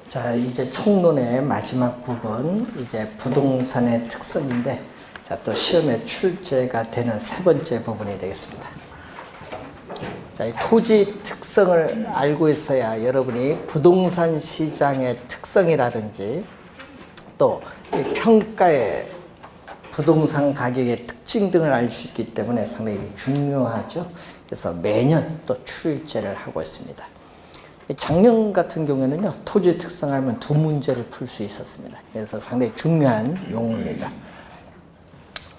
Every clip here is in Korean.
자, 이제 총론의 마지막 부분, 이제 부동산의 특성인데, 자, 또 시험에 출제가 되는 세 번째 부분이 되겠습니다. 자, 이 토지 특성을 알고 있어야 여러분이 부동산 시장의 특성이라든지 또 이 평가의 부동산 가격의 특징 등을 알 수 있기 때문에 상당히 중요하죠. 그래서 매년 또 출제를 하고 있습니다. 작년 같은 경우에는요, 토지 특성 알면 두 문제를 풀 수 있었습니다. 그래서 상당히 중요한 용어입니다.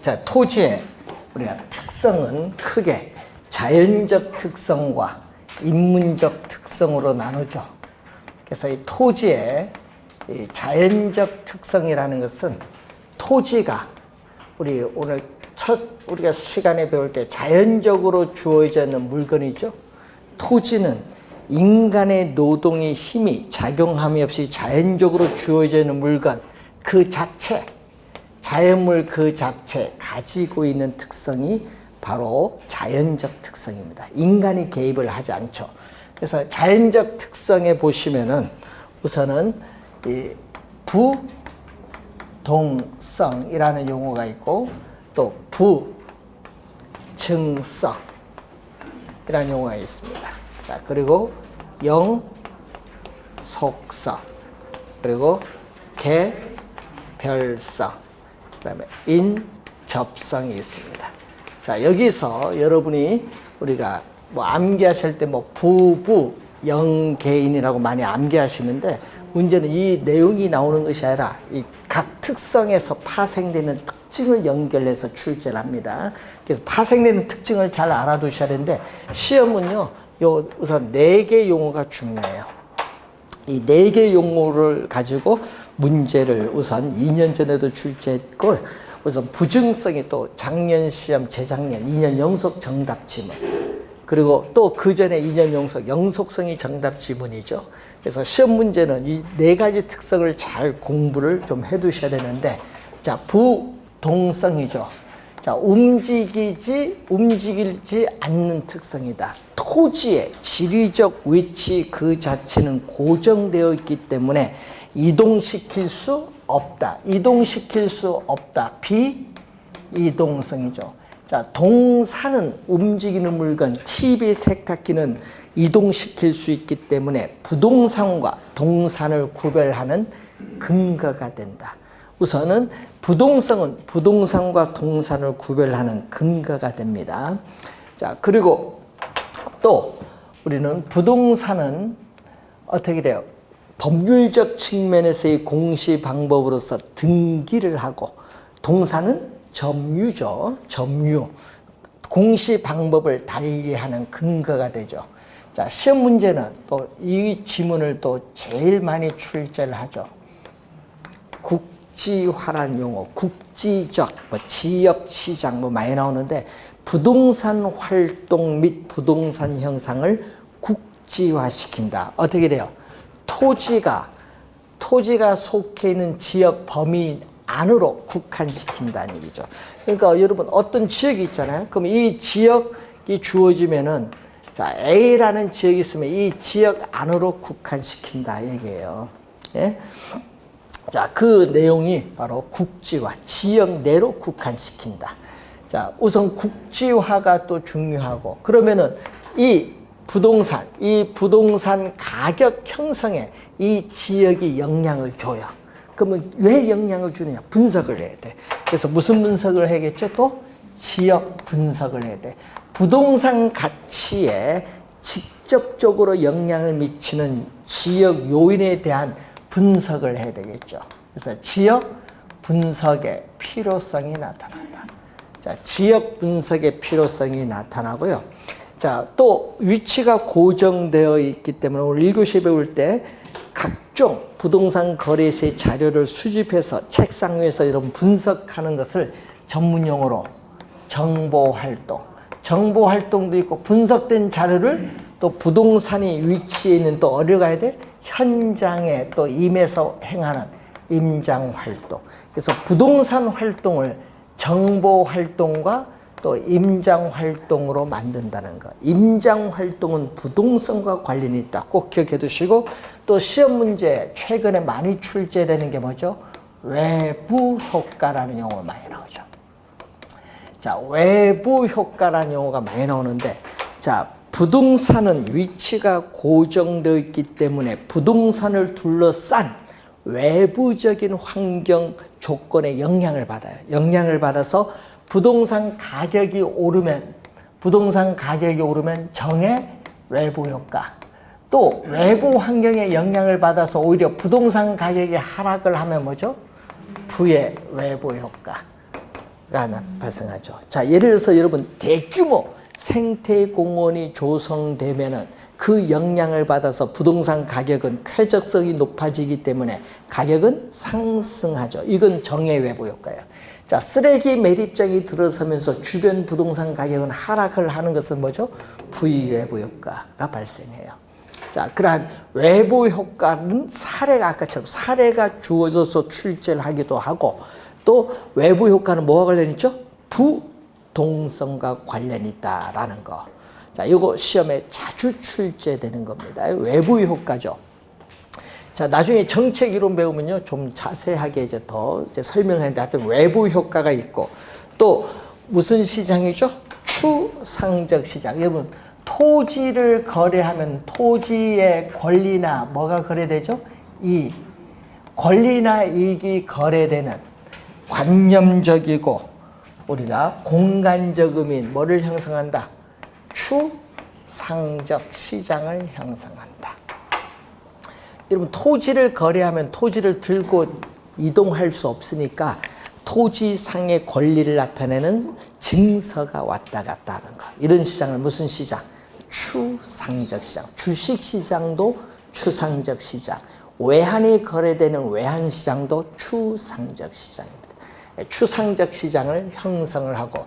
자, 토지의 우리가 특성은 크게 자연적 특성과 인문적 특성으로 나누죠. 그래서 이 토지의 이 자연적 특성이라는 것은 토지가 우리 오늘 우리가 시간에 배울 때 자연적으로 주어져 있는 물건이죠. 토지는 인간의 노동의 힘이 작용함이 없이 자연적으로 주어져 있는 물건 그 자체, 자연물 그 자체 가지고 있는 특성이 바로 자연적 특성입니다. 인간이 개입을 하지 않죠. 그래서 자연적 특성에 보시면은 우선은 이 부동성이라는 용어가 있고 또 부증성이라는 용어가 있습니다. 자, 그리고 영속성, 그리고 개별성, 그다음에 인접성이 있습니다. 자, 여기서 여러분이 우리가 뭐 암기하실 때 뭐 부부 영개인이라고 많이 암기하시는데 문제는 이 내용이 나오는 것이 아니라 이 각 특성에서 파생되는 특징을 연결해서 출제를 합니다. 그래서 파생되는 특징을 잘 알아두셔야 되는데 시험은요, 우선 4개 용어가 중요해요. 이 4개 용어를 가지고 문제를 우선 2년 전에도 출제했고 우선 부증성이 또 작년 시험, 재작년 2년 연속 정답 지문, 그리고 또 그 전에 2년 연속 영속성이 정답 지문이죠. 그래서 시험 문제는 이 4가지 특성을 잘 공부를 좀 해두셔야 되는데, 자, 부동성이죠. 자, 움직이지 않는 특성이다. 토지의 지리적 위치 그 자체는 고정되어 있기 때문에 이동시킬 수 없다. 이동시킬 수 없다. 비이동성이죠. 자, 동사는 움직이는 물건, TV, 세탁기는 이동시킬 수 있기 때문에 부동산과 동산을 구별하는 근거가 된다. 우선은 부동성은 부동산과 동산을 구별하는 근거가 됩니다. 자, 그리고 또 우리는 부동산은 어떻게 돼요? 법률적 측면에서의 공시 방법으로서 등기를 하고, 동산은 점유죠. 점유. 공시 방법을 달리하는 근거가 되죠. 자, 시험 문제는 또 이 지문을 또 제일 많이 출제를 하죠. 국지화란 용어, 국지적, 뭐 지역 시장 뭐 많이 나오는데 부동산 활동 및 부동산 형상을 국지화시킨다. 어떻게 돼요? 토지가 속해 있는 지역 범위 안으로 국한시킨다는 얘기죠. 그러니까 여러분 어떤 지역이 있잖아요. 그럼 이 지역이 주어지면은, 자, A라는 지역이 있으면 이 지역 안으로 국한시킨다 얘기예요. 예? 자, 그 내용이 바로 국지화, 지역 내로 국한시킨다. 자, 우선 국지화가 또 중요하고, 그러면은 이 부동산 가격 형성에 이 지역이 영향을 줘요. 그러면 왜 영향을 주느냐? 분석을 해야 돼. 그래서 무슨 분석을 해야겠죠? 또 지역 분석을 해야 돼. 부동산 가치에 직접적으로 영향을 미치는 지역 요인에 대한 분석을 해야 되겠죠. 그래서 지역 분석의 필요성이 나타난다. 자, 지역 분석의 필요성이 나타나고요. 자, 또 위치가 고정되어 있기 때문에 오늘 1교시 배울 때 각종 부동산 거래세 자료를 수집해서 책상 위에서 이런 분석하는 것을 전문용어로 정보활동, 정보활동도 있고 분석된 자료를 또 부동산이 위치해 있는 또 어디로 가야 돼? 현장에 또 임해서 행하는 임장활동. 그래서 부동산 활동을 정보활동과 또 임장활동으로 만든다는 것. 임장활동은 부동산과 관련이 있다. 꼭 기억해 두시고, 또 시험 문제 최근에 많이 출제되는 게 뭐죠? 외부 효과라는 용어가 많이 나오죠. 자, 외부 효과라는 용어가 많이 나오는데, 자, 부동산은 위치가 고정되어 있기 때문에 부동산을 둘러싼 외부적인 환경 조건에 영향을 받아요. 영향을 받아서 부동산 가격이 오르면 정의 외부 효과, 또 외부 환경에 영향을 받아서 오히려 부동산 가격이 하락을 하면 뭐죠? 부의 외부 효과가 발생하죠. 자, 예를 들어서 여러분 대규모 생태공원이 조성되면은 그 영향을 받아서 부동산 가격은 쾌적성이 높아지기 때문에 가격은 상승하죠. 이건 정의 외부 효과예요. 자, 쓰레기 매립장이 들어서면서 주변 부동산 가격은 하락을 하는 것은 뭐죠? 부의 외부 효과가 발생해요. 자, 그러한 외부 효과는 사례가 아까처럼 사례가 주어져서 출제를 하기도 하고, 또 외부 효과는 뭐와 관련이 있죠? 부동성과 관련이 있다라는 거. 자, 이거 시험에 자주 출제되는 겁니다. 외부 효과죠. 자, 나중에 정책 이론 배우면요, 좀 자세하게 이제 더 설명하는데, 하여튼 외부 효과가 있고, 또 무슨 시장이죠? 추상적 시장. 여러분, 토지를 거래하면 토지의 권리나 뭐가 거래되죠? 이익. 권리나 이익이 거래되는 관념적이고 우리가 공간적 의미인 뭐를 형성한다? 추상적 시장을 형성한다. 여러분, 토지를 거래하면 토지를 들고 이동할 수 없으니까 토지상의 권리를 나타내는 증서가 왔다 갔다 하는 것. 이런 시장을 무슨 시장? 추상적 시장. 주식시장도 추상적 시장. 외환이 거래되는 외환시장도 추상적 시장입니다. 추상적 시장을 형성을 하고,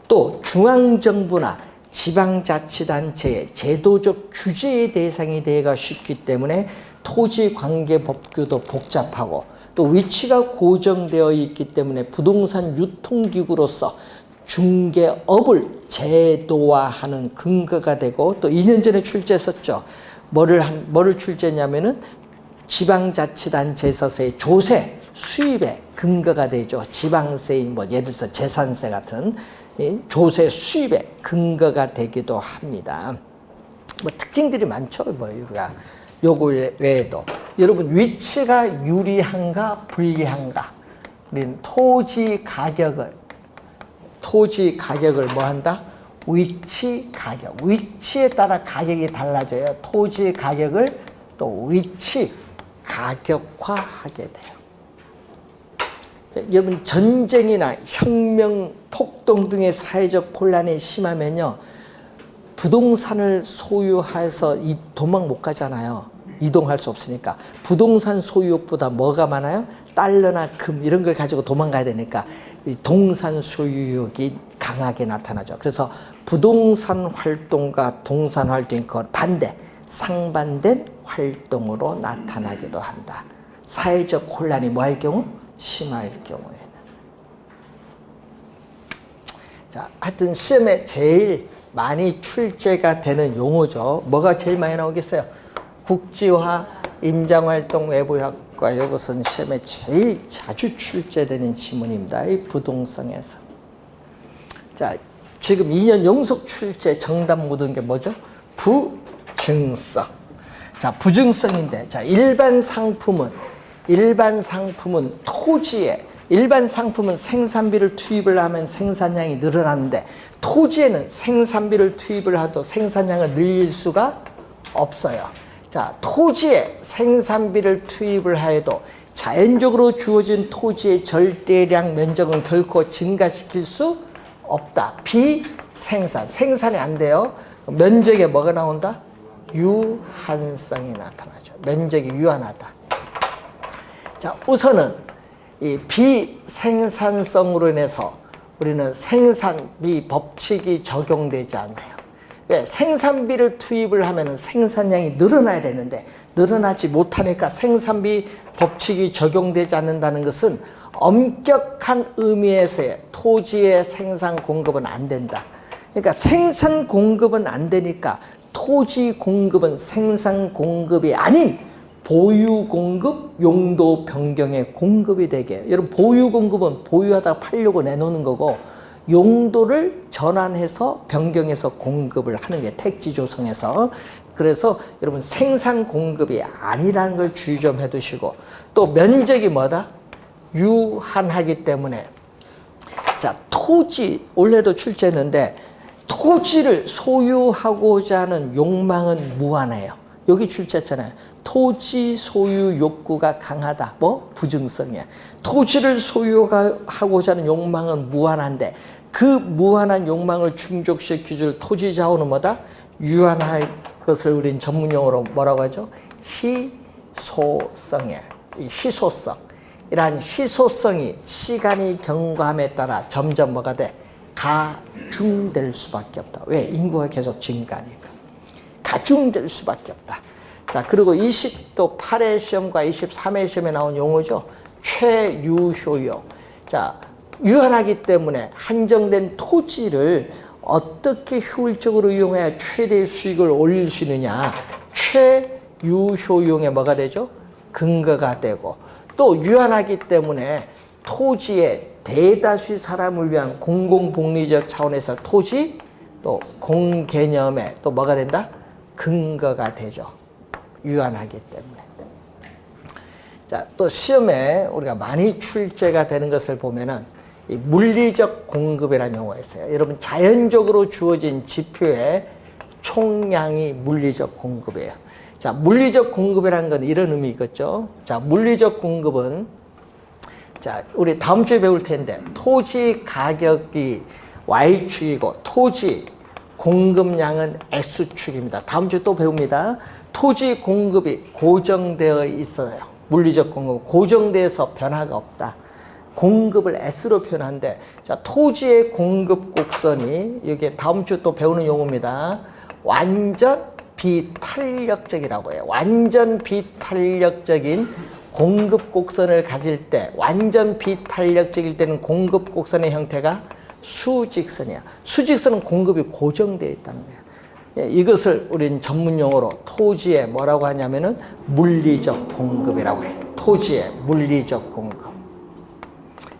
또 중앙정부나 지방자치단체의 제도적 규제의 대상이 되기가 쉽기 때문에 토지관계법규도 복잡하고, 또 위치가 고정되어 있기 때문에 부동산 유통기구로서 중개업을 제도화하는 근거가 되고, 또 2년 전에 출제했었죠. 뭐를 출제했냐면은 지방자치단체에 있어서의 조세 수입의 근거가 되죠. 지방세인 뭐 예를 들어서 재산세 같은 조세 수입의 근거가 되기도 합니다. 뭐 특징들이 많죠. 뭐 우리가 요거 외에도 여러분, 위치가 유리한가 불리한가? 우리는 토지 가격을 뭐 한다? 위치 가격. 위치에 따라 가격이 달라져요. 토지 가격을 또 위치 가격화하게 돼요. 여러분, 전쟁이나 혁명, 폭동 등의 사회적 혼란이 심하면요, 부동산을 소유해서 도망 못 가잖아요. 이동할 수 없으니까. 부동산 소유욕보다 뭐가 많아요? 달러나 금 이런 걸 가지고 도망가야 되니까 이 동산 소유욕이 강하게 나타나죠. 그래서 부동산 활동과 동산 활동이 반대, 상반된 활동으로 나타나기도 한다. 사회적 혼란이 뭐 할 경우? 심할 경우에는. 자, 하여튼 시험에 제일 많이 출제가 되는 용어죠. 뭐가 제일 많이 나오겠어요? 국지화, 임장활동, 외부효과. 이것은 시험에 제일 자주 출제되는 지문입니다. 이 부동성에서. 자, 지금 2년 연속 출제 정답 묻은 게 뭐죠? 부증성. 자, 부증성인데, 자, 일반 상품은 토지에, 일반 상품은 생산비를 투입을 하면 생산량이 늘어나는데, 토지에는 생산비를 투입을 해도 생산량을 늘릴 수가 없어요. 자, 토지에 생산비를 투입을 해도 자연적으로 주어진 토지의 절대량 면적은 결코 증가시킬 수 없다. 비생산, 생산이 안 돼요. 면적에 뭐가 나온다? 유한성이 나타나죠. 면적이 유한하다. 자, 우선은 이 비생산성으로 인해서 우리는 생산비 법칙이 적용되지 않아요. 왜? 생산비를 투입을 하면 생산량이 늘어나야 되는데 늘어나지 못하니까 생산비 법칙이 적용되지 않는다는 것은 엄격한 의미에서의 토지의 생산 공급은 안 된다. 그러니까 생산 공급은 안 되니까 토지 공급은 생산 공급이 아닌 보유 공급, 용도 변경의 공급이 되게. 여러분 보유 공급은 보유하다가 팔려고 내놓는 거고 용도를 전환해서 변경해서 공급을 하는 게 택지 조성에서. 그래서 여러분 생산 공급이 아니라는 걸 주의 좀 해두시고 또 면적이 뭐다? 유한하기 때문에 자 토지 원래도 출제했는데 토지를 소유하고자 하는 욕망은 무한해요. 여기 출제했잖아요. 토지 소유 욕구가 강하다. 뭐? 부증성이야. 토지를 소유하고자 하는 욕망은 무한한데 그 무한한 욕망을 충족시켜줄 토지 자원은 뭐다? 유한할 것을 우린 전문용어로 뭐라고 하죠? 희소성이야. 이 희소성. 이러한 희소성이 시간이 경과함에 따라 점점 뭐가 돼? 가중될 수밖에 없다. 왜? 인구가 계속 증가하니까. 가중될 수밖에 없다. 자, 그리고 28회 시험과 23회 시험에 나온 용어죠. 최유효용. 자, 유한하기 때문에 한정된 토지를 어떻게 효율적으로 이용해야 최대의 수익을 올릴 수 있느냐. 최유효용에 뭐가 되죠? 근거가 되고 또 유한하기 때문에 토지의 대다수의 사람을 위한 공공복리적 차원에서 토지 또 공개념에 또 뭐가 된다? 근거가 되죠. 유한하기 때문에. 자, 또 시험에 우리가 많이 출제가 되는 것을 보면은 이 물리적 공급이라는 용어가 있어요. 여러분 자연적으로 주어진 지표의 총량이 물리적 공급이에요. 자, 물리적 공급이라는 건 이런 의미겠죠. 자, 물리적 공급은 자, 우리 다음 주에 배울 텐데 토지 가격이 Y축이고 토지 공급량은 X축입니다. 다음 주에 또 배웁니다. 토지 공급이 고정되어 있어요. 물리적 공급은 고정돼서 변화가 없다. 공급을 S로 표현하는데 자, 토지의 공급 곡선이 여기 다음 주 또 배우는 용어입니다. 완전 비탄력적이라고 해요. 완전 비탄력적인 공급 곡선을 가질 때 완전 비탄력적일 때는 공급 곡선의 형태가 수직선이야. 수직선은 공급이 고정되어 있다는 거예요. 이것을 우린 전문 용어로 토지에 뭐라고 하냐면은 물리적 공급이라고 해요. 토지의 물리적 공급.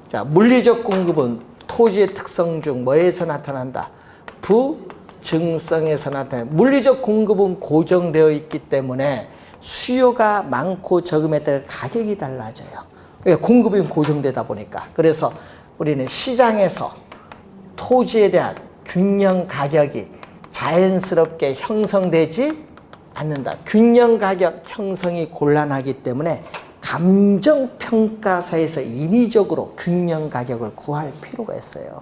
자, 물리적 공급은 토지의 특성 중 뭐에서 나타난다? 부증성에서 나타나요. 물리적 공급은 고정되어 있기 때문에 수요가 많고 적음에 따라 가격이 달라져요. 공급이 고정되다 보니까. 그래서 우리는 시장에서 토지에 대한 균형 가격이 자연스럽게 형성되지 않는다. 균형 가격 형성이 곤란하기 때문에 감정평가사에서 인위적으로 균형 가격을 구할 필요가 있어요.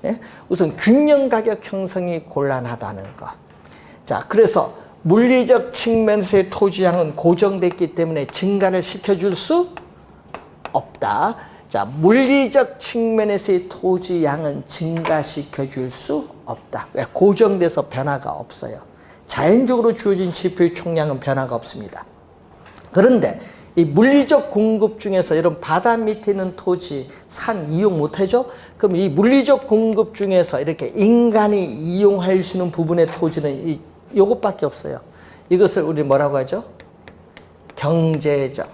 예? 우선 균형 가격 형성이 곤란하다는 것. 자, 그래서 물리적 측면에서의 토지량은 고정됐기 때문에 증가를 시켜줄 수 없다. 자, 물리적 측면에서의 토지량은 증가시켜줄 수 없다. 왜? 고정돼서 변화가 없어요. 자연적으로 주어진 지표의 총량은 변화가 없습니다. 그런데 이 물리적 공급 중에서 이런 바다 밑에 있는 토지, 산 이용 못하죠? 그럼 이 물리적 공급 중에서 이렇게 인간이 이용할 수 있는 부분의 토지는 이것밖에 없어요. 이것을 우리 뭐라고 하죠? 경제적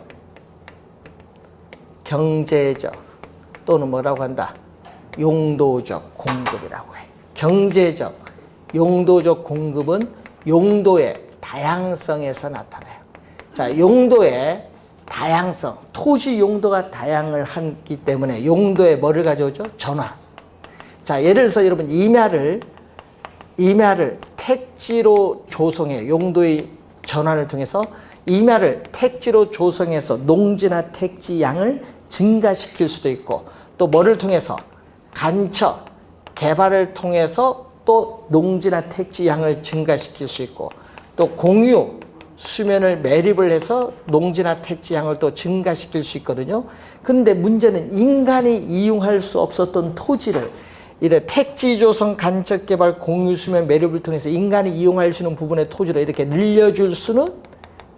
또는 뭐라고 한다? 용도적 공급이라고 해. 경제적, 용도적 공급은 용도의 다양성에서 나타나요. 자, 용도의 다양성, 토지 용도가 다양을 하기 때문에 용도에 뭐를 가져오죠? 전환. 자, 예를 들어서 여러분 임야를 택지로 조성해 용도의 전환을 통해서 임야를 택지로 조성해서 농지나 택지 양을 증가시킬 수도 있고 또 뭐를 통해서 간척, 개발을 통해서 또 농지나 택지 양을 증가시킬 수 있고 또 공유, 수면을 매립을 해서 농지나 택지 양을 또 증가시킬 수 있거든요. 그런데 문제는 인간이 이용할 수 없었던 토지를 이래 택지 조성, 간척 개발, 공유, 수면 매립을 통해서 인간이 이용할 수 있는 부분의 토지를 이렇게 늘려줄 수는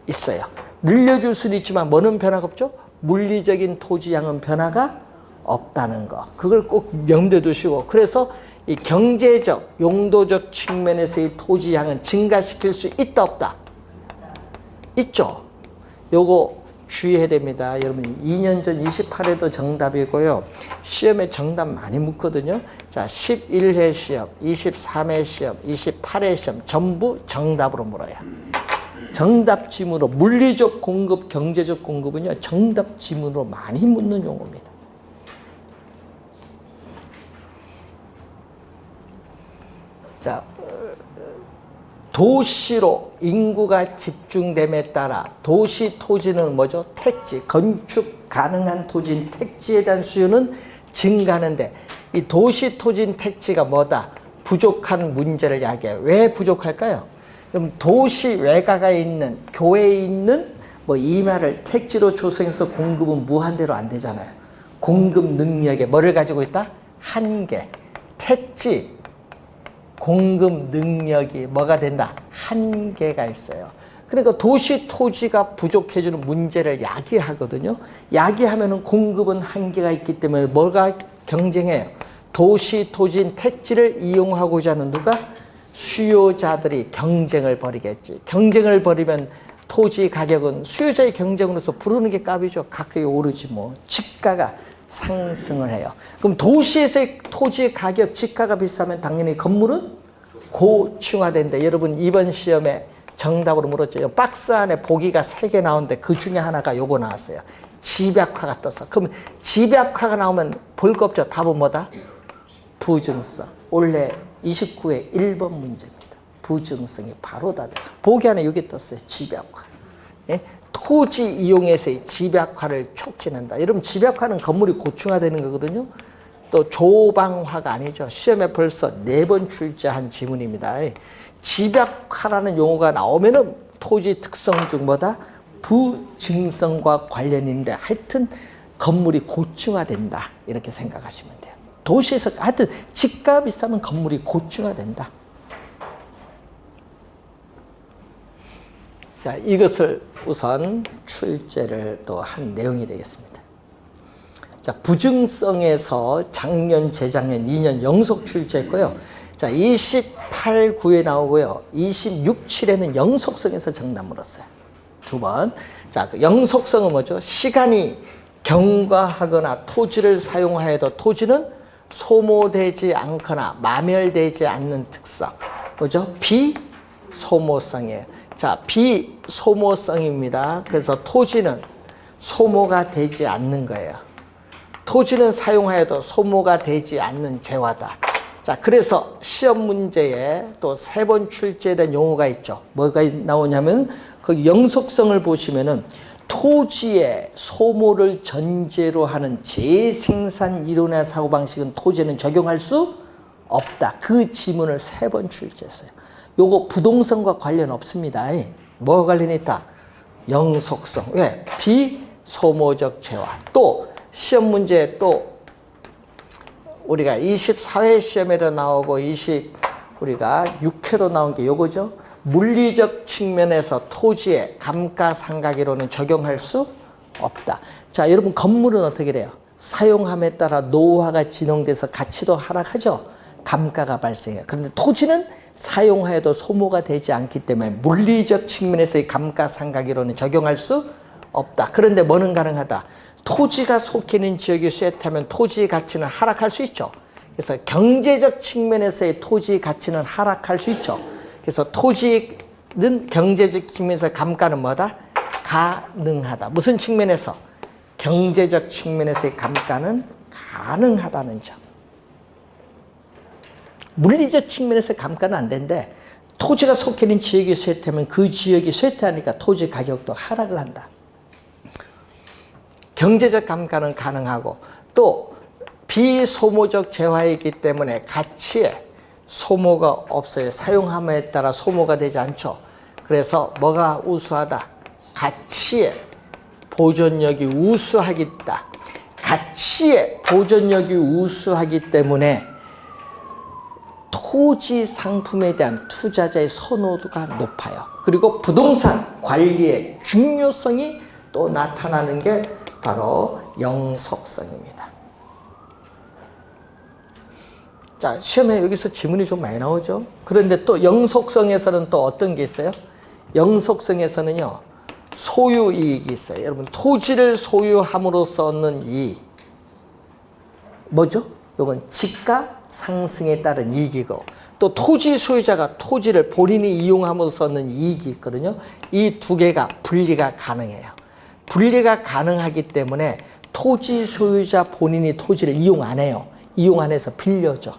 있어요. 늘려줄 수는 있지만 뭐는 변화가 없죠? 물리적인 토지 양은 변화가 없다는 거. 그걸 꼭 염두에 두시고, 그래서 이 경제적, 용도적 측면에서의 토지 양은 증가시킬 수 있다, 없다? 있죠. 요거 주의해야 됩니다. 여러분 2년 전 28회도 정답이고요. 시험에 정답 많이 묻거든요. 자, 11회 시험, 23회 시험, 28회 시험 전부 정답으로 물어요. 정답 지문으로, 물리적 공급, 경제적 공급은요, 정답 지문으로 많이 묻는 용어입니다. 자, 도시로 인구가 집중됨에 따라 도시 토지는 뭐죠? 택지, 건축 가능한 토지인 택지에 대한 수요는 증가하는데, 이 도시 토지인 택지가 뭐다? 부족한 문제를 야기해요. 왜 부족할까요? 그럼 도시 외곽에 있는, 교외에 있는 뭐 이마를 택지로 조성해서 공급은 무한대로 안 되잖아요. 공급 능력에 뭐를 가지고 있다? 한계. 택지 공급 능력이 뭐가 된다? 한계가 있어요. 그러니까 도시 토지가 부족해지는 문제를 야기하거든요. 야기하면은 공급은 한계가 있기 때문에 뭐가 경쟁해요? 도시 토지인 택지를 이용하고자 하는 누가? 수요자들이 경쟁을 벌이겠지. 경쟁을 벌이면 토지 가격은 수요자의 경쟁으로서 부르는 게 값이죠. 가격이 오르지 뭐. 집가가 상승을 해요. 그럼 도시에서의 토지 가격, 집가가 비싸면 당연히 건물은 고층화된다. 여러분 이번 시험에 정답으로 물었죠. 박스 안에 보기가 3개 나오는데 그 중에 하나가 요거 나왔어요. 집약화가 떴어. 그럼 집약화가 나오면 볼 거 없죠. 답은 뭐다? 부증성. 원래 29회 1번 문제입니다. 부증성이 바로 답이에요. 보기 안에 여기 떴어요. 집약화. 예? 토지 이용해서의 집약화를 촉진한다. 여러분 집약화는 건물이 고층화되는 거거든요. 또 조방화가 아니죠. 시험에 벌써 4번 출제한 지문입니다. 집약화라는 용어가 나오면은 토지 특성 중 뭐다? 부증성과 관련인데 하여튼 건물이 고층화된다. 이렇게 생각하시면 돼요. 도시에서 하여튼 집값 비싸면 건물이 고층화된다. 자, 이것을 우선 출제를 또 한 내용이 되겠습니다. 자, 부증성에서 작년, 재작년 2년 연속 출제했고요. 자, 28, 9에 나오고요. 26, 7에는 영속성에서 정답 물었어요. 2번. 자, 그 영속성은 뭐죠? 시간이 경과하거나 토지를 사용하여도 토지는 소모되지 않거나 마멸되지 않는 특성. 뭐죠? 비소모성이에요. 자, 비소모성입니다. 그래서 토지는 소모가 되지 않는 거예요. 토지는 사용하여도 소모가 되지 않는 재화다. 자, 그래서 시험 문제에 또 3번 출제된 용어가 있죠. 뭐가 나오냐면 그 영속성을 보시면은 토지의 소모를 전제로 하는 재생산 이론의 사고방식은 토지에는 적용할 수 없다. 그 지문을 3번 출제했어요. 요거 부동산과 관련 없습니다. 뭐가 관련이 있다? 영속성. 왜? 비소모적 재화. 또 시험 문제 또 우리가 24회 시험에도 나오고 우리가 6회로 나온 게 요거죠. 물리적 측면에서 토지의 감가상각이론은 적용할 수 없다. 자, 여러분 건물은 어떻게 돼요? 사용함에 따라 노후화가 진행돼서 가치도 하락하죠. 감가가 발생해요. 그런데 토지는 사용하여도 소모가 되지 않기 때문에 물리적 측면에서의 감가상각이론은 적용할 수 없다. 그런데 뭐는 가능하다? 토지가 속해 있는 지역이 쇠퇴하면 토지 가치는 하락할 수 있죠. 그래서 경제적 측면에서의 토지 가치는 하락할 수 있죠. 그래서 토지는 경제적 측면에서 감가는 뭐다? 가능하다. 무슨 측면에서? 경제적 측면에서의 감가는 가능하다는 점. 물리적 측면에서 감가는 안 되는데 토지가 속해 있는 지역이 쇠퇴하면 그 지역이 쇠퇴하니까 토지 가격도 하락을 한다. 경제적 감가는 가능하고 또 비소모적 재화이기 때문에 가치에 소모가 없어요. 사용함에 따라 소모가 되지 않죠. 그래서 뭐가 우수하다? 가치에 보존력이 우수하겠다. 가치에 보존력이 우수하기 때문에 토지 상품에 대한 투자자의 선호도가 높아요. 그리고 부동산 관리의 중요성이 또 나타나는 게 바로 영속성입니다. 자, 시험에 여기서 지문이 좀 많이 나오죠. 그런데 또 영속성에서는 또 어떤 게 있어요? 영속성에서는요, 소유이익이 있어요. 여러분, 토지를 소유함으로써 얻는 이익. 뭐죠? 이건 지가 상승에 따른 이익이고, 또 토지 소유자가 토지를 본인이 이용함으로써 얻는 이익이 있거든요. 이 두 개가 분리가 가능해요. 분리가 가능하기 때문에 토지 소유자 본인이 토지를 이용 안 해요. 이용 안 해서 빌려줘.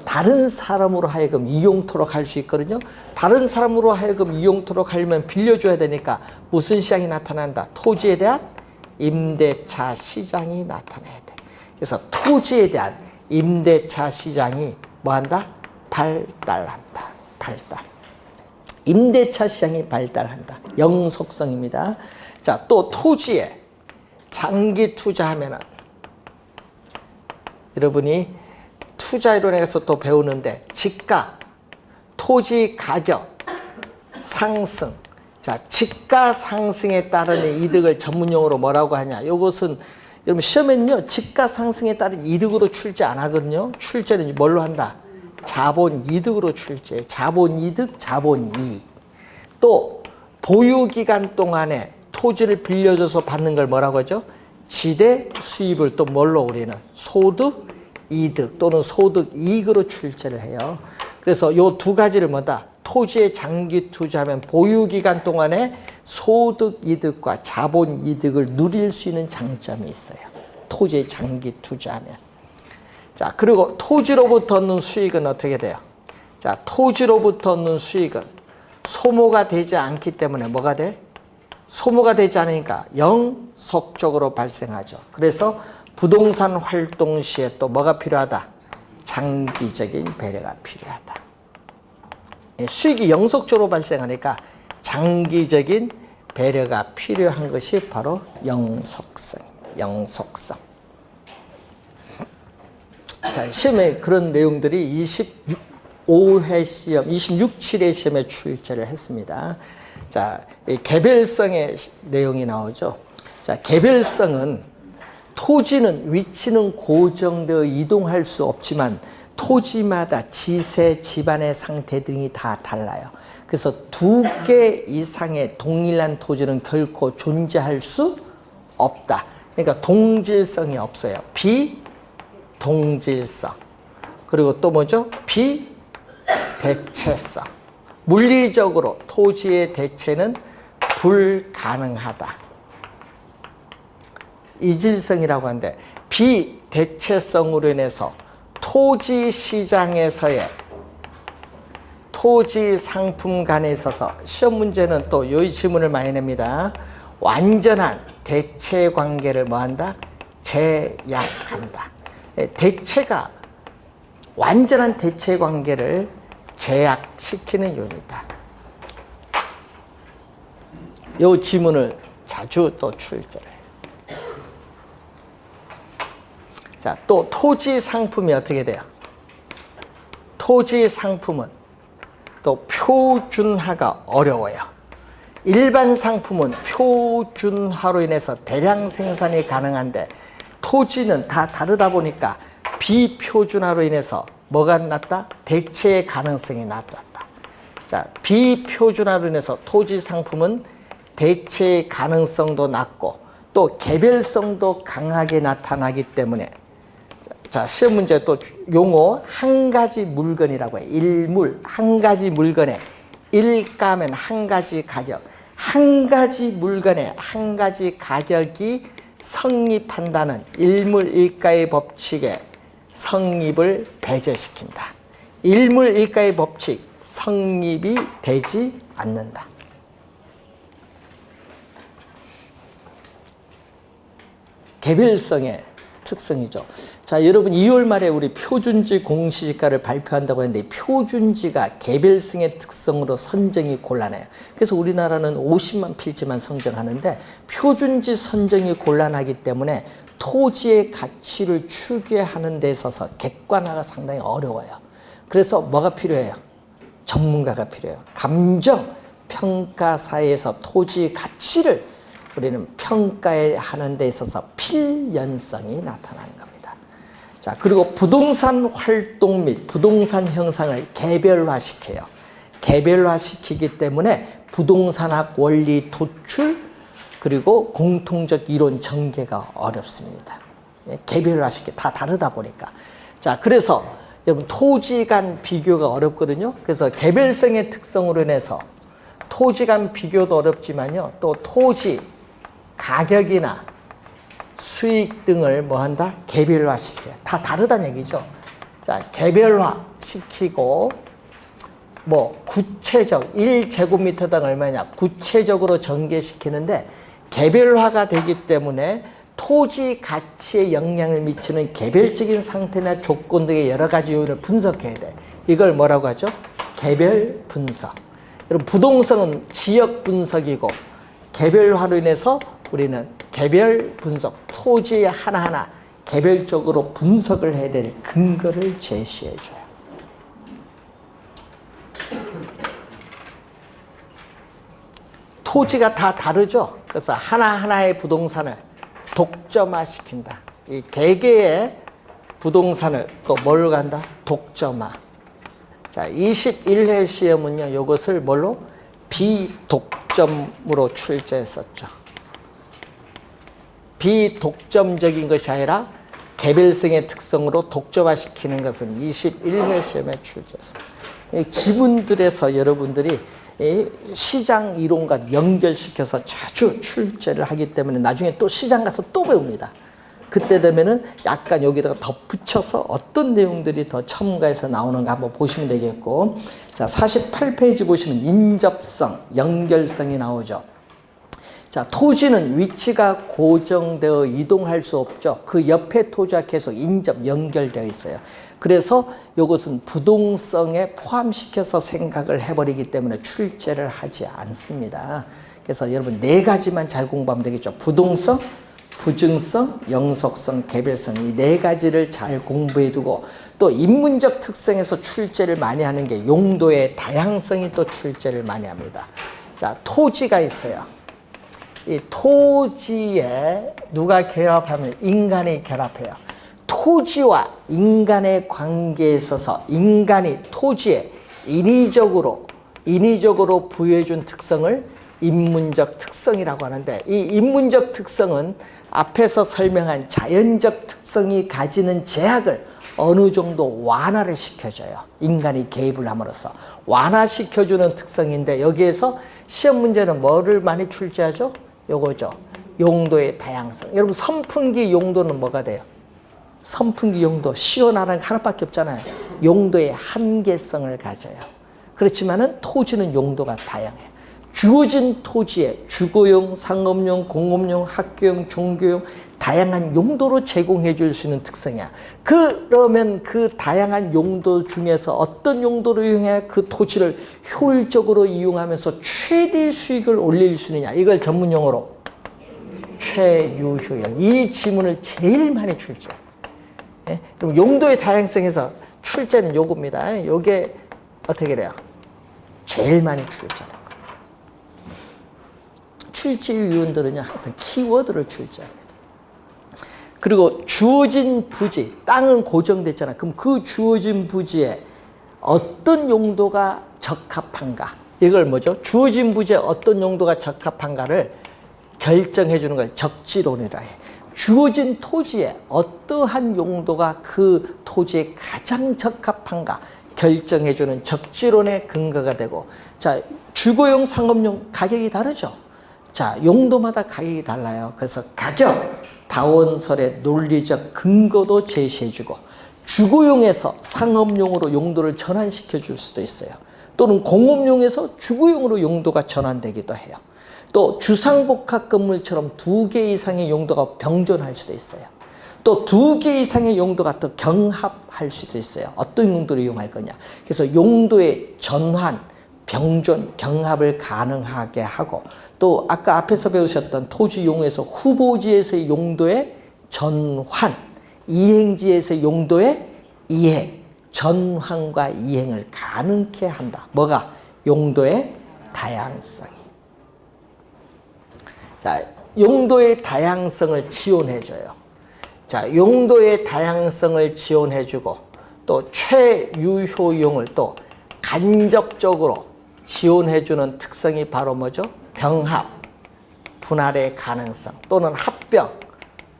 다른 사람으로 하여금 이용토록 할 수 있거든요. 다른 사람으로 하여금 이용토록 하려면 빌려줘야 되니까 무슨 시장이 나타난다? 토지에 대한 임대차 시장이 나타나야 돼. 그래서 토지에 대한 임대차 시장이 뭐한다? 발달한다. 임대차 시장이 발달한다. 영속성입니다. 자, 또 토지에 장기 투자하면은 여러분이 투자이론에서 또 배우는데 집가, 토지 가격 상승. 자, 집가 상승에 따른 이득을 전문용어로 뭐라고 하냐? 이것은 여러분 시험에는요, 집가 상승에 따른 이득으로 출제 안 하거든요. 출제는 뭘로 한다? 자본 이득으로 출제. 자본 이득, 자본 이익. 또 보유 기간 동안에 토지를 빌려줘서 받는 걸 뭐라고 하죠? 지대 수입을 또 뭘로 우리는 소득 이득 또는 소득 이익으로 출제를 해요. 그래서 이 두 가지를 뭐다? 토지에 장기 투자하면 보유 기간 동안에 소득 이득과 자본 이득을 누릴 수 있는 장점이 있어요. 토지에 장기 투자하면. 자, 그리고 토지로부터 얻는 수익은 어떻게 돼요? 자, 토지로부터 얻는 수익은 소모가 되지 않기 때문에 뭐가 돼? 소모가 되지 않으니까 영속적으로 발생하죠. 그래서 부동산 활동 시에 또 뭐가 필요하다? 장기적인 배려가 필요하다. 수익이 영속적으로 발생하니까 장기적인 배려가 필요한 것이 바로 영속성입니다. 영속성. 자, 시험에 그런 내용들이 25회 시험, 26, 7회 시험에 출제를 했습니다. 자, 이 개별성의 내용이 나오죠. 자, 개별성은 토지는 위치는 고정되어 이동할 수 없지만 토지마다 지세, 집안의 상태 등이 다 달라요. 그래서 2개 이상의 동일한 토지는 결코 존재할 수 없다. 그러니까 동질성이 없어요. 비동질성. 그리고 또 뭐죠? 비대체성. 물리적으로 토지의 대체는 불가능하다. 이질성이라고 하는데 비대체성으로 인해서 토지 시장에서의 토지 상품 간에 있어서 시험 문제는 또 이 질문을 많이 냅니다. 완전한 대체 관계를 뭐한다? 제약한다. 대체가 완전한 대체 관계를 제약시키는 요인이다. 이 지문을 자주 또 출제를 해요. 자, 또 토지 상품이 어떻게 돼요? 토지 상품은 또 표준화가 어려워요. 일반 상품은 표준화로 인해서 대량 생산이 가능한데 토지는 다 다르다 보니까 비표준화로 인해서 뭐가 낮다? 대체의 가능성이 낮았다. 자, 비표준화로 인해서 토지 상품은 대체의 가능성도 낮고 또 개별성도 강하게 나타나기 때문에 자, 시험 문제 또 용어 한 가지 물건이라고 해요. 일물, 한 가지 물건에 일가면 한 가지 가격, 한 가지 물건에 한 가지 가격이 성립한다는 일물일가의 법칙에 성립을 배제시킨다. 일물일가의 법칙, 성립이 되지 않는다. 개별성의 특성이죠. 자, 여러분 2월 말에 우리 표준지 공시지가를 발표한다고 했는데 표준지가 개별성의 특성으로 선정이 곤란해요. 그래서 우리나라는 50만 필지만 선정하는데 표준지 선정이 곤란하기 때문에 토지의 가치를 추계하는 데 있어서 객관화가 상당히 어려워요. 그래서 뭐가 필요해요? 전문가가 필요해요. 감정 평가사에서 토지 가치를 우리는 평가하는 데 있어서 필연성이 나타나는 겁니다. 자, 그리고 부동산 활동 및 부동산 형상을 개별화시켜요. 개별화시키기 때문에 부동산학 원리 도출 그리고 공통적 이론 전개가 어렵습니다. 개별화시켜 다 다르다 보니까. 자, 그래서 여러분 토지 간 비교가 어렵거든요. 그래서 개별성의 특성으로 인해서 토지 간 비교도 어렵지만요. 또 토지 가격이나 수익 등을 뭐 한다? 개별화시켜요. 다 다르다는 얘기죠. 자, 개별화시키고 뭐 구체적 1제곱미터당 얼마냐 구체적으로 전개시키는데 개별화가 되기 때문에 토지 가치에 영향을 미치는 개별적인 상태나 조건 등의 여러 가지 요인을 분석해야 돼. 이걸 뭐라고 하죠? 개별 분석. 여러분 부동산은 지역 분석이고 개별화로 인해서 우리는 개별 분석, 토지 하나하나 개별적으로 분석을 해야 될 근거를 제시해 줘요. 토지가 다 다르죠. 그래서 하나하나의 부동산을 독점화시킨다. 이 개개의 부동산을 또 뭘 간다? 독점화. 자, 21회 시험은요, 이것을 뭘로? 비독점으로 출제했었죠. 비독점적인 것이 아니라 개별성의 특성으로 독점화시키는 것은 21회 시험에 출제했습니다. 이 지문들에서 여러분들이 시장 이론과 연결시켜서 자주 출제를 하기 때문에 나중에 또 시장 가서 또 배웁니다. 그때 되면은 약간 여기다가 덧붙여서 어떤 내용들이 더 첨가해서 나오는가 한번 보시면 되겠고, 자, 48페이지 보시면 인접성, 연결성이 나오죠. 자, 토지는 위치가 고정되어 이동할 수 없죠. 그 옆에 토지와 계속 인접, 연결되어 있어요. 그래서 이것은 부동성에 포함시켜서 생각을 해버리기 때문에 출제를 하지 않습니다. 그래서 여러분 네 가지만 잘 공부하면 되겠죠. 부동성, 부증성, 영속성, 개별성 이 네 가지를 잘 공부해두고 또 인문적 특성에서 출제를 많이 하는 게 용도의 다양성이 또 출제를 많이 합니다. 자, 토지가 있어요. 이 토지에 누가 결합하면 인간이 결합해요. 토지와 인간의 관계에 있어서 인간이 토지에 인위적으로 부여해준 특성을 인문적 특성이라고 하는데, 이 인문적 특성은 앞에서 설명한 자연적 특성이 가지는 제약을 어느 정도 완화를 시켜줘요. 인간이 개입을 함으로써 완화시켜주는 특성인데, 여기에서 시험 문제는 뭐를 많이 출제하죠? 요거죠. 용도의 다양성. 여러분 선풍기 용도는 뭐가 돼요? 선풍기 용도 시원하는 게 하나밖에 없잖아요. 용도의 한계성을 가져요. 그렇지만은 토지는 용도가 다양해요. 주어진 토지에 주거용, 상업용, 공업용, 학교용, 종교용 다양한 용도로 제공해 줄 수 있는 특성이야. 그러면 그 다양한 용도 중에서 어떤 용도로 이용해 그 토지를 효율적으로 이용하면서 최대 수익을 올릴 수 있느냐. 이걸 전문용어로 최유효율. 이 지문을 제일 많이 출제해요. 예? 그럼 용도의 다양성에서 출제는 요겁니다. 요게 어떻게 돼요? 제일 많이 출제하는 거. 출제 위원들은요 항상 키워드를 출제합니다. 그리고 주어진 부지, 땅은 고정됐잖아. 그럼 그 주어진 부지에 어떤 용도가 적합한가? 이걸 뭐죠? 주어진 부지에 어떤 용도가 적합한가를 결정해 주는 걸 적지론이라 해. 주어진 토지에 어떠한 용도가 그 토지에 가장 적합한가 결정해 주는 적지론의 근거가 되고, 자, 주거용, 상업용 가격이 다르죠. 자, 용도마다 가격이 달라요. 그래서 가격, 다원설의 논리적 근거도 제시해주고, 주거용에서 상업용으로 용도를 전환시켜 줄 수도 있어요. 또는 공업용에서 주거용으로 용도가 전환되기도 해요. 또 주상복합 건물처럼 2개 이상의 용도가 병존할 수도 있어요. 또 2개 이상의 용도가 또 경합할 수도 있어요. 어떤 용도를 이용할 거냐. 그래서 용도의 전환, 병존, 경합을 가능하게 하고, 또 아까 앞에서 배우셨던 토지용에서 후보지에서의 용도의 전환, 이행지에서의 용도의 이행, 전환과 이행을 가능케 한다. 뭐가? 용도의 다양성이. 자, 용도의 다양성을 지원해줘요. 자, 용도의 다양성을 지원해주고 또 최유효용을 또 간접적으로 지원해주는 특성이 바로 뭐죠? 병합, 분할의 가능성 또는 합병,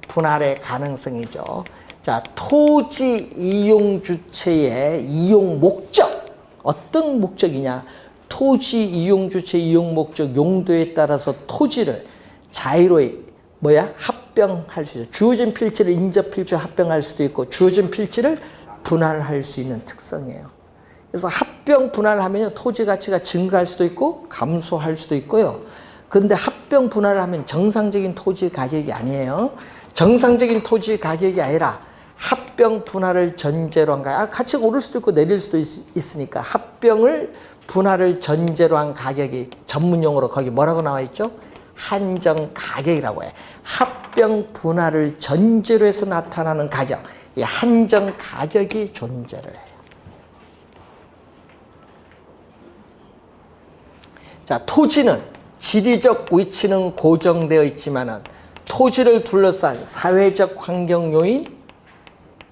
분할의 가능성이죠. 자, 토지 이용 주체의 이용 목적. 어떤 목적이냐? 토지 이용 주체 이용 목적 용도에 따라서 토지를 자유로이 합병할 수 있어요. 주어진 필지를 인접 필지로 합병할 수도 있고 주어진 필지를 분할할 수 있는 특성이에요. 그래서 합병 분할하면 토지 가치가 증가할 수도 있고 감소할 수도 있고요. 근데 합병 분할을 하면 정상적인 토지 가격이 아니에요. 정상적인 토지 가격이 아니라 합병 분할을 전제로 한 가격. 가치가 오를 수도 있고 내릴 수도 있으니까 합병을 분할을 전제로 한 가격이 전문용어로 거기 뭐라고 나와 있죠? 한정 가격이라고 해. 합병 분할을 전제로 해서 나타나는 가격. 이 한정 가격이 존재를 해요. 자, 토지는 지리적 위치는 고정되어 있지만은 토지를 둘러싼 사회적 환경 요인,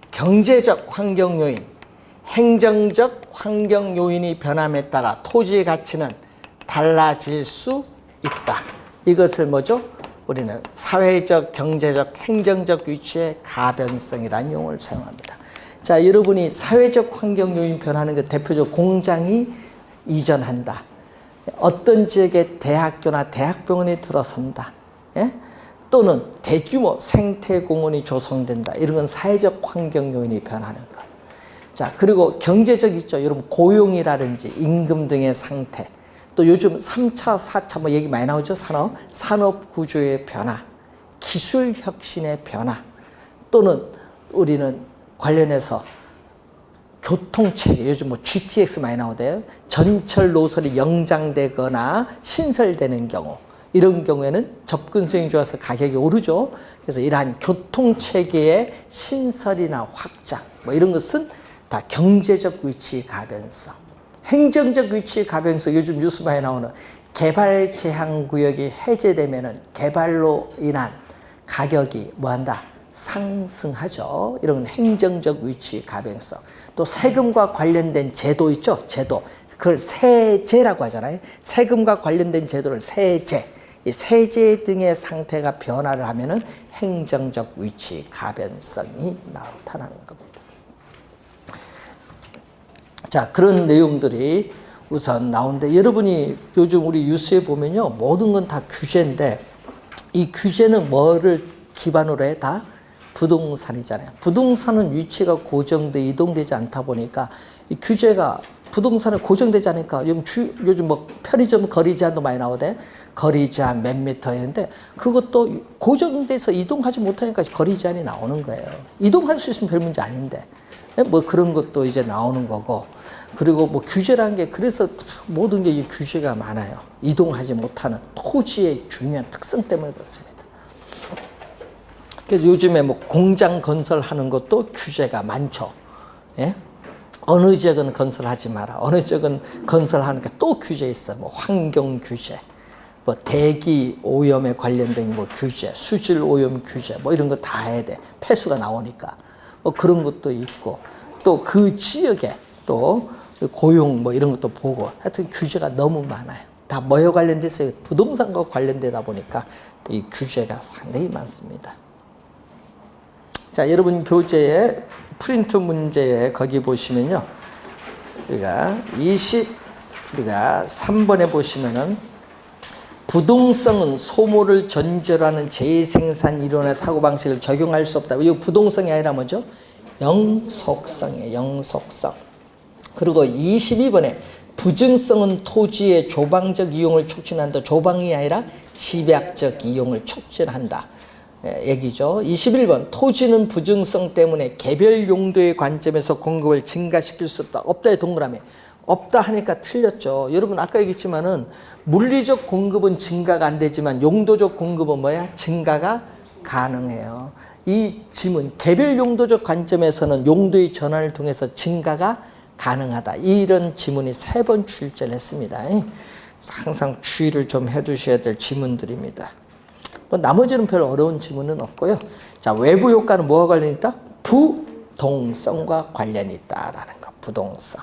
경제적 환경 요인, 행정적 환경 요인이 변함에 따라 토지의 가치는 달라질 수 있다. 이것을 뭐죠? 우리는 사회적, 경제적, 행정적 위치의 가변성이라는 용어를 사용합니다. 자, 여러분이 사회적 환경 요인 변하는 것 대표적으로 공장이 이전한다. 어떤 지역에 대학교나 대학병원이 들어선다. 예? 또는 대규모 생태공원이 조성된다. 이런 건 사회적 환경 요인이 변하는 것. 자, 그리고 경제적 있죠. 여러분 고용이라든지 임금 등의 상태. 또 요즘 3차, 4차 얘기 많이 나오죠. 산업 구조의 변화, 기술 혁신의 변화. 또는 우리는 관련해서 교통체계, 요즘 GTX 많이 나오대요. 전철 노선이 연장되거나 신설되는 경우, 이런 경우에는 접근성이 좋아서 가격이 오르죠. 그래서 이러한 교통체계의 신설이나 확장, 이런 것은 다 경제적 위치 가변성. 행정적 위치 가변성, 요즘 뉴스 많이 나오는 개발 제한 구역이 해제되면은 개발로 인한 가격이 뭐한다? 상승하죠. 이런 행정적 위치 가변성. 또 세금과 관련된 제도 있죠. 제도. 그걸 세제라고 하잖아요. 세금과 관련된 제도를 세제. 이 세제 등의 상태가 변화를 하면은 행정적 위치 가변성이 나타나는 겁니다. 자, 그런 내용들이 우선 나오는데, 여러분이 요즘 우리 뉴스에 보면요, 모든 건 다 규제인데, 이 규제는 뭐를 기반으로 해? 다 부동산이잖아요. 부동산은 위치가 고정돼 이동되지 않다 보니까 이 규제가 부동산에 고정되지 않으니까 요즘 편의점 거리 제한도 많이 나오대. 거리 제한 몇 미터였는데 그것도 고정돼서 이동하지 못하니까 거리 제한이 나오는 거예요. 이동할 수 있으면 별 문제 아닌데 그런 것도 이제 나오는 거고. 그리고 규제라는 게 그래서 모든 게 이 규제가 많아요. 이동하지 못하는 토지의 중요한 특성 때문에 그렇습니다. 그래서 요즘에 공장 건설하는 것도 규제가 많죠. 예? 어느 지역은 건설하지 마라. 어느 지역은 건설하는 게 또 규제 있어. 환경 규제, 대기 오염에 관련된 규제, 수질 오염 규제, 이런 거 다 해야 돼. 폐수가 나오니까. 그런 것도 있고, 또 그 지역에 또 고용 이런 것도 보고, 하여튼 규제가 너무 많아요. 다 뭐에 관련돼서 부동산과 관련되다 보니까 이 규제가 상당히 많습니다. 자, 여러분 교재에 프린트 문제에 거기 보시면요. 우리가 3번에 보시면은 부동성은 소모를 전제로 하는 재생산 이론의 사고방식을 적용할 수 없다. 이거 부동성이 아니라 뭐죠? 영속성이에요. 영속성. 그리고 22번에 부증성은 토지의 조방적 이용을 촉진한다. 조방이 아니라 집약적 이용을 촉진한다. 얘기죠. 21번 토지는 부증성 때문에 개별 용도의 관점에서 공급을 증가시킬 수 없다. 없다의 동그라미. 없다 하니까 틀렸죠. 여러분 아까 얘기했지만은 물리적 공급은 증가가 안 되지만 용도적 공급은 뭐야? 증가가 가능해요. 이 지문 개별 용도적 관점에서는 용도의 전환을 통해서 증가가 가능하다. 이런 지문이 3번 출제를 했습니다. 항상 주의를 좀 해두셔야 될 지문들입니다. 뭐 나머지는 별 어려운 지문은 없고요. 자, 외부 효과는 뭐와 관련이 있다? 부동성과 관련이 있다라는 거. 부동성.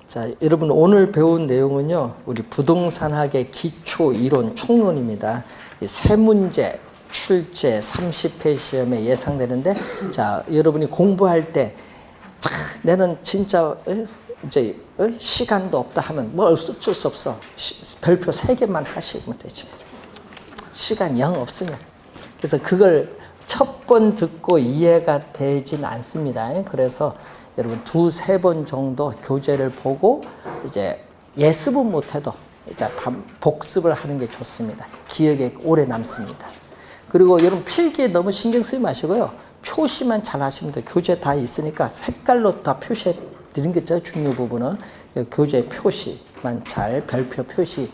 자, 여러분 오늘 배운 내용은요, 우리 부동산학의 기초 이론 총론입니다. 이 세 문제 출제 30회 시험에 예상되는데, 자, 여러분이 공부할 때, 나는 진짜 이제 시간도 없다 하면 뭐 어쩔 수 없어. 별표 3개만 하시면 되지. 시간 영 없으면. 그래서 그걸 첫 번 듣고 이해가 되진 않습니다. 그래서 여러분 2-3번 정도 교재를 보고 이제 예습은 못해도 이제 복습을 하는 게 좋습니다. 기억에 오래 남습니다. 그리고 여러분 필기에 너무 신경 쓰지 마시고요. 표시만 잘 하시면 돼요. 교재 다 있으니까 색깔로 다 표시해 드린 게 제일 중요 부분은 교재 표시만 잘, 별표 표시,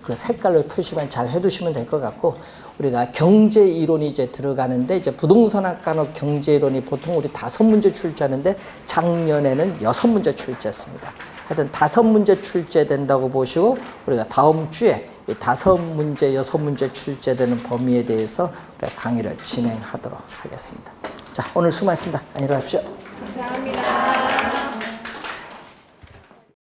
그 색깔로 표시만 잘 해두시면 될 것 같고, 우리가 경제 이론이 이제 들어가는데, 이제 부동산학과는 경제 이론이 보통 우리 5문제 출제하는데 작년에는 6문제 출제했습니다. 하여튼 5문제 출제된다고 보시고, 우리가 다음 주에 이 5문제, 6문제 출제되는 범위에 대해서 강의를 진행하도록 하겠습니다. 자, 오늘 수고하셨습니다. 안녕히 가십시오.